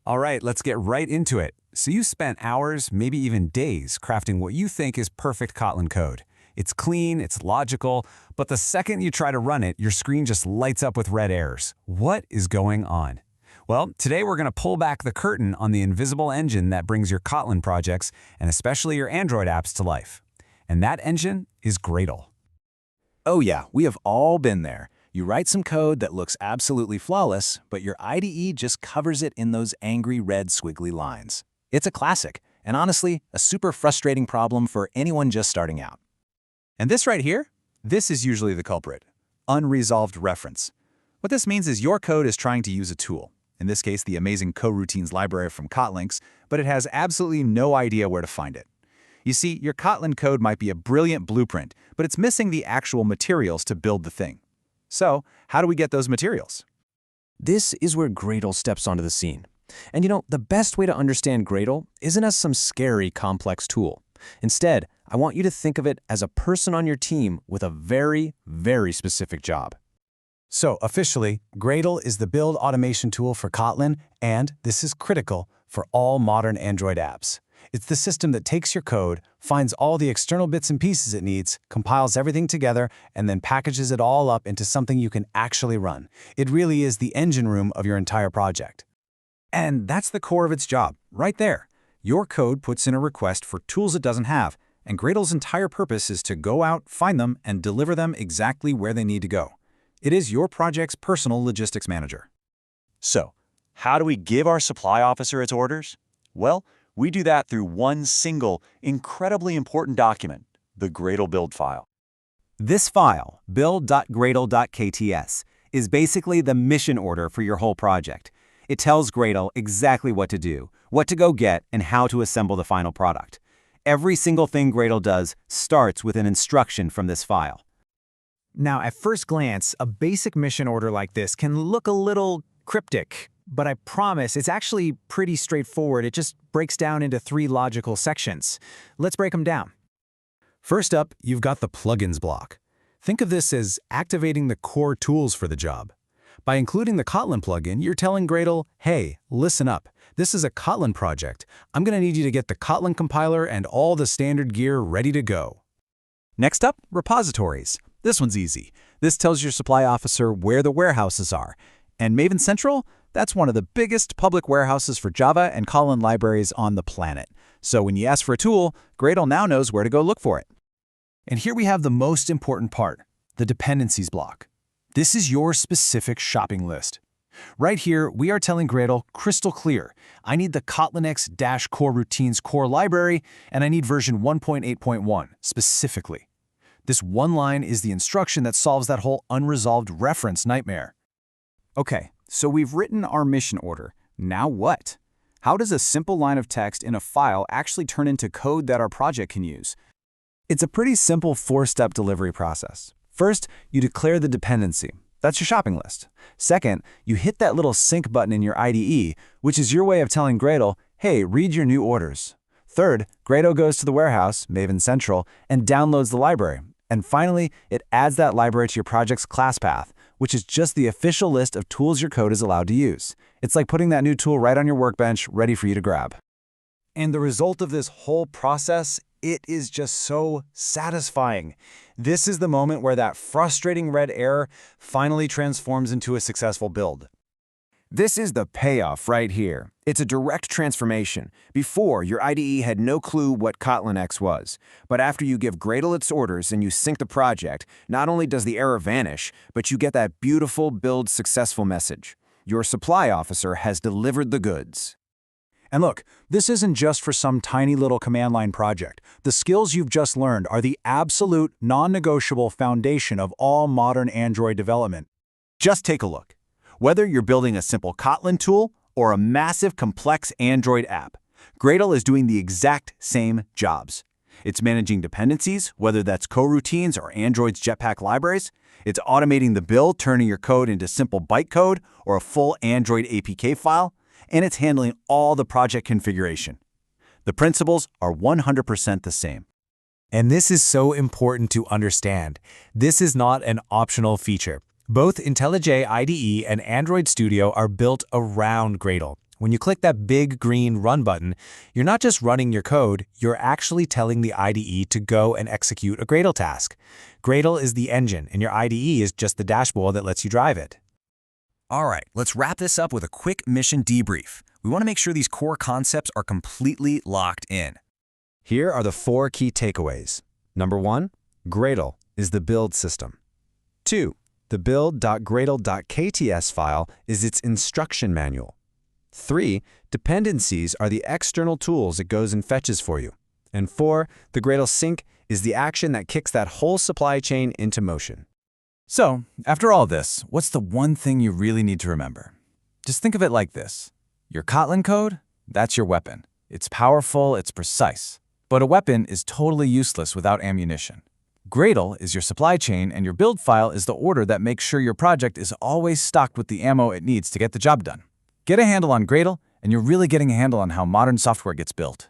All right, let's get right into it. So you spent hours, maybe even days, crafting what you think is perfect Kotlin code. It's clean, it's logical, but the second you try to run it, your screen just lights up with red errors. What is going on? Well, today we're going to pull back the curtain on the invisible engine that brings your Kotlin projects, and especially your Android apps, to life. And that engine is Gradle. Oh yeah, we have all been there. You write some code that looks absolutely flawless, but your IDE just covers it in those angry red squiggly lines. It's a classic, and honestly, a super frustrating problem for anyone just starting out. And this right here, this is usually the culprit. Unresolved reference. What this means is your code is trying to use a tool, in this case the amazing coroutines library from Kotlin, but it has absolutely no idea where to find it. You see, your Kotlin code might be a brilliant blueprint, but it's missing the actual materials to build the thing. So, how do we get those materials? This is where Gradle steps onto the scene. And the best way to understand Gradle isn't as some scary, complex tool. Instead, I want you to think of it as a person on your team with a very, very specific job. So officially, Gradle is the build automation tool for Kotlin, and this is critical for all modern Android apps. It's the system that takes your code, finds all the external bits and pieces it needs, compiles everything together, and then packages it all up into something you can actually run. It really is the engine room of your entire project. And that's the core of its job, right there. Your code puts in a request for tools it doesn't have, and Gradle's entire purpose is to go out, find them, and deliver them exactly where they need to go. It is your project's personal logistics manager. So, how do we give our supply officer its orders? Well, we do that through one single, incredibly important document, the Gradle build file. This file, build.gradle.kts, is basically the mission order for your whole project. It tells Gradle exactly what to do, what to go get, and how to assemble the final product. Every single thing Gradle does starts with an instruction from this file. Now, at first glance, a basic mission order like this can look a little cryptic, but I promise it's actually pretty straightforward. It just breaks down into 3 logical sections. Let's break them down. First up, you've got the plugins block. Think of this as activating the core tools for the job. By including the Kotlin plugin, you're telling Gradle, hey, listen up. This is a Kotlin project. I'm going to need you to get the Kotlin compiler and all the standard gear ready to go. Next up, repositories. This one's easy. This tells your supply officer where the warehouses are. And Maven Central? That's one of the biggest public warehouses for Java and Kotlin libraries on the planet. So when you ask for a tool, Gradle now knows where to go look for it. And here we have the most important part, the dependencies block. This is your specific shopping list. Right here, we are telling Gradle crystal clear, I need the Kotlin X-Coroutines core library, and I need version 1.8.1 specifically. This one line is the instruction that solves that whole unresolved reference nightmare. Okay, so we've written our mission order. Now what? How does a simple line of text in a file actually turn into code that our project can use? It's a pretty simple 4-step delivery process. First, you declare the dependency. That's your shopping list. Second, you hit that little sync button in your IDE, which is your way of telling Gradle, hey, read your new orders. Third, Gradle goes to the warehouse, Maven Central, and downloads the library. And finally, it adds that library to your project's class path, which is just the official list of tools your code is allowed to use. It's like putting that new tool right on your workbench, ready for you to grab. And the result of this whole process, it is just so satisfying. This is the moment where that frustrating red error finally transforms into a successful build. This is the payoff right here. It's a direct transformation. Before, your IDE had no clue what Kotlin X was. But after you give Gradle its orders and you sync the project, not only does the error vanish, but you get that beautiful build successful message. Your supply officer has delivered the goods. And look, this isn't just for some tiny little command line project. The skills you've just learned are the absolute non-negotiable foundation of all modern Android development. Just take a look. Whether you're building a simple Kotlin tool or a massive complex Android app, Gradle is doing the exact same jobs. It's managing dependencies, whether that's coroutines or Android's Jetpack libraries. It's automating the build, turning your code into simple bytecode or a full Android APK file. And it's handling all the project configuration. The principles are 100% the same. And this is so important to understand. This is not an optional feature. Both IntelliJ IDE and Android Studio are built around Gradle. When you click that big green Run button, you're not just running your code, you're actually telling the IDE to go and execute a Gradle task. Gradle is the engine, and your IDE is just the dashboard that lets you drive it. All right, let's wrap this up with a quick mission debrief. We want to make sure these core concepts are completely locked in. Here are the 4 key takeaways. Number 1, Gradle is the build system. 2, the build.gradle.kts file is its instruction manual. 3, dependencies are the external tools it goes and fetches for you. And 4, the Gradle sync is the action that kicks that whole supply chain into motion. So, after all this, what's the one thing you really need to remember? Just think of it like this. Your Kotlin code? That's your weapon. It's powerful, it's precise. But a weapon is totally useless without ammunition. Gradle is your supply chain, and your build file is the order that makes sure your project is always stocked with the ammo it needs to get the job done. Get a handle on Gradle, and you're really getting a handle on how modern software gets built.